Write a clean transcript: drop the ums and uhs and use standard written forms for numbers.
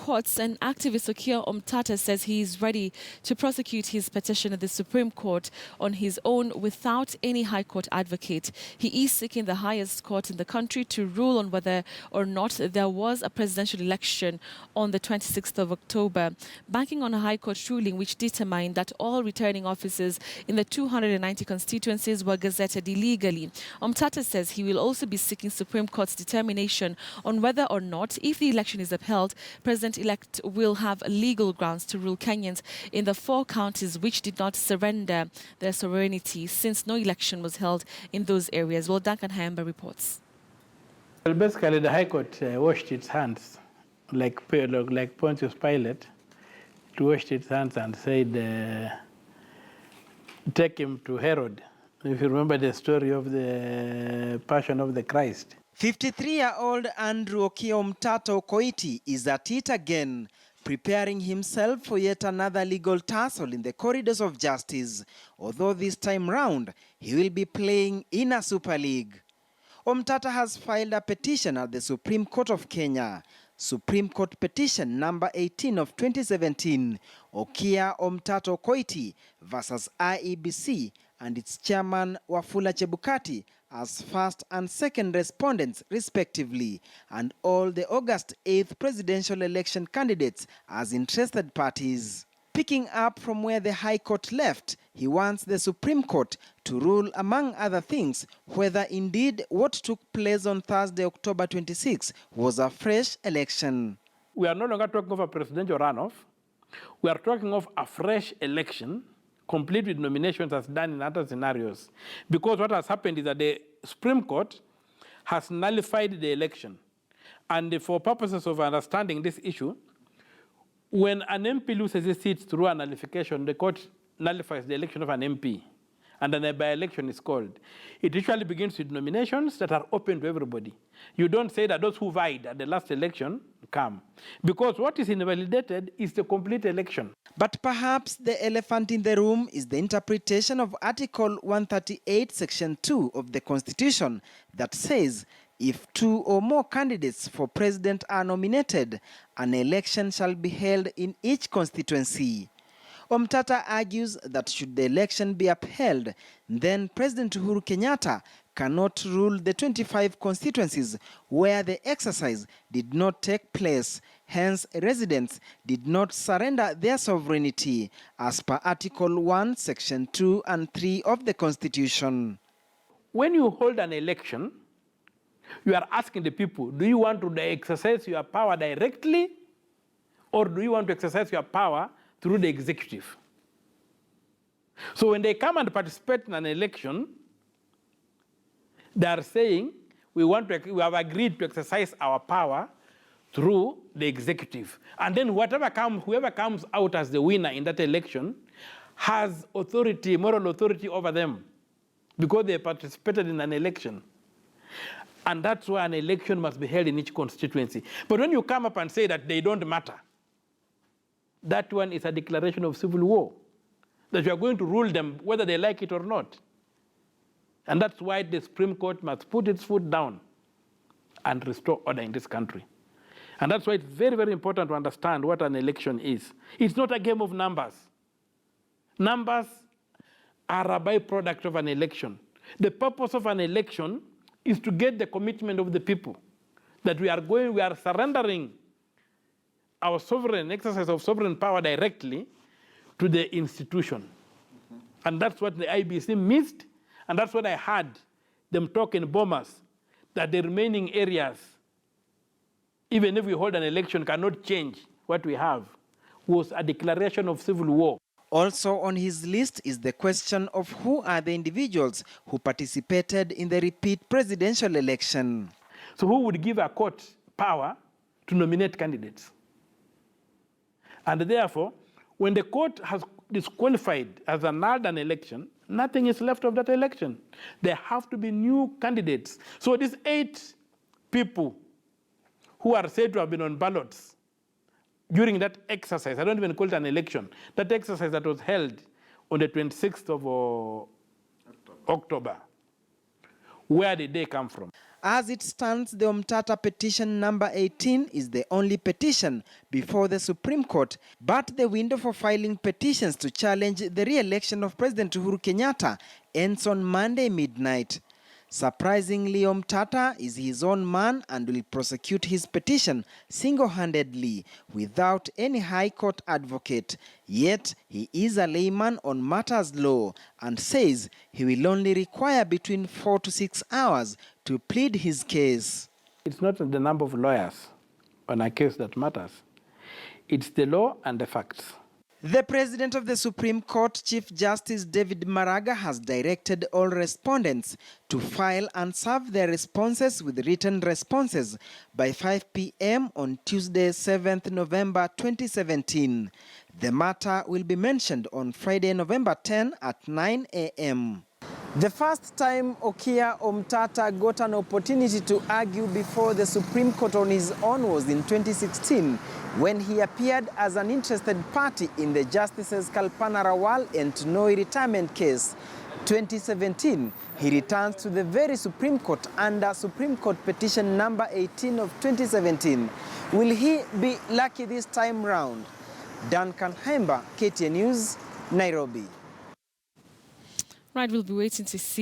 courts, and activist Okiya Omtatah says he is ready to prosecute his petition at the Supreme Court on his own without any High Court advocate. He is seeking the highest court in the country to rule on whether or not there was a presidential election on the 26th of October, banking on a High Court ruling which determined that all returning officers in the 290 constituencies were gazetted illegally. Omtatah says he will also be seeking Supreme Court's determination on whether or not, if the election is upheld, President-elect will have legal grounds to rule Kenyans in the 4 counties which did not surrender their sovereignty since no election was held in those areas. Well, Duncan Haemba reports. Well, basically, the High Court washed its hands, like Pontius Pilate. It washed its hands and said, take him to Herod. If you remember the story of the Passion of the Christ. 53-year-old Andrew Okiya Omtatah is at it again, preparing himself for yet another legal tussle in the corridors of justice, although this time round he will be playing in a Super League. Omtatah has filed a petition at the Supreme Court of Kenya, Supreme Court Petition number 18 of 2017, Okiya Omtatah versus IEBC and its chairman Wafula Chebukati as first and second respondents respectively, and all the August 8th presidential election candidates as interested parties. Picking up from where the High Court left, he wants the Supreme Court to rule, among other things, whether indeed what took place on Thursday, October 26, was a fresh election. We are no longer talking of a presidential runoff. We are talking of a fresh election, complete with nominations as done in other scenarios. Because what has happened is that the Supreme Court has nullified the election. And for purposes of understanding this issue, when an MP loses his seat through a nullification, the court nullifies the election of an MP, and then a by-election is called. It usually begins with nominations that are open to everybody. You don't say that those who vied at the last election come, because what is invalidated is the complete election. But perhaps the elephant in the room is the interpretation of Article 138, Section 2 of the Constitution that says, if 2 or more candidates for president are nominated, an election shall be held in each constituency. Omtatah argues that should the election be upheld, then President Uhuru Kenyatta cannot rule the 25 constituencies where the exercise did not take place. Hence, residents did not surrender their sovereignty as per Article 1, Section 2 and 3 of the Constitution. When you hold an election, you are asking the people, do you want to exercise your power directly, or do you want to exercise your power through the executive? So when they come and participate in an election, they are saying, we have agreed to exercise our power through the executive. And then whoever comes out as the winner in that election has authority, moral authority over them, because they participated in an election. And that's why an election must be held in each constituency. But when you come up and say that they don't matter, that one is a declaration of civil war, that you are going to rule them whether they like it or not. And that's why the Supreme Court must put its foot down and restore order in this country. And that's why it's very, very important to understand what an election is. It's not a game of numbers. Numbers are a byproduct of an election. The purpose of an election is to get the commitment of the people that we are surrendering our sovereign exercise of sovereign power directly to the institution. And that's what the IBC missed, and that's what I heard them talk in Bomas, that the remaining areas, even if we hold an election, cannot change what we have, was a declaration of civil war. Also on his list is the question of who are the individuals who participated in the repeat presidential election. So who would give a court power to nominate candidates? And therefore, when the court has disqualified, has annulled an election, nothing is left of that election. There have to be new candidates. So these 8 people who are said to have been on ballots during that exercise, I don't even call it an election, that exercise that was held on the 26th of October, where did they come from? As it stands, the Omtatah petition number 18 is the only petition before the Supreme Court, but the window for filing petitions to challenge the re-election of President Uhuru Kenyatta ends on Monday midnight. Surprisingly, Omtatah is his own man and will prosecute his petition single-handedly without any High Court advocate. Yet, he is a layman on matters law and says he will only require between 4 to 6 hours to plead his case. It's not the number of lawyers on a case that matters. It's the law and the facts. The President of the Supreme Court, Chief Justice David Maraga, has directed all respondents to file and serve their responses with written responses by 5 p.m. on Tuesday, 7th November 2017. The matter will be mentioned on Friday, November 10 at 9 a.m. The first time Okiya Omtatah got an opportunity to argue before the Supreme Court on his own was in 2016, when he appeared as an interested party in the Justices Kalpana Rawal and Noi retirement case. 2017, he returns to the very Supreme Court under Supreme Court petition number 18 of 2017. Will he be lucky this time round? Duncan Hemba, KTN News, Nairobi. Right, we'll be waiting to see.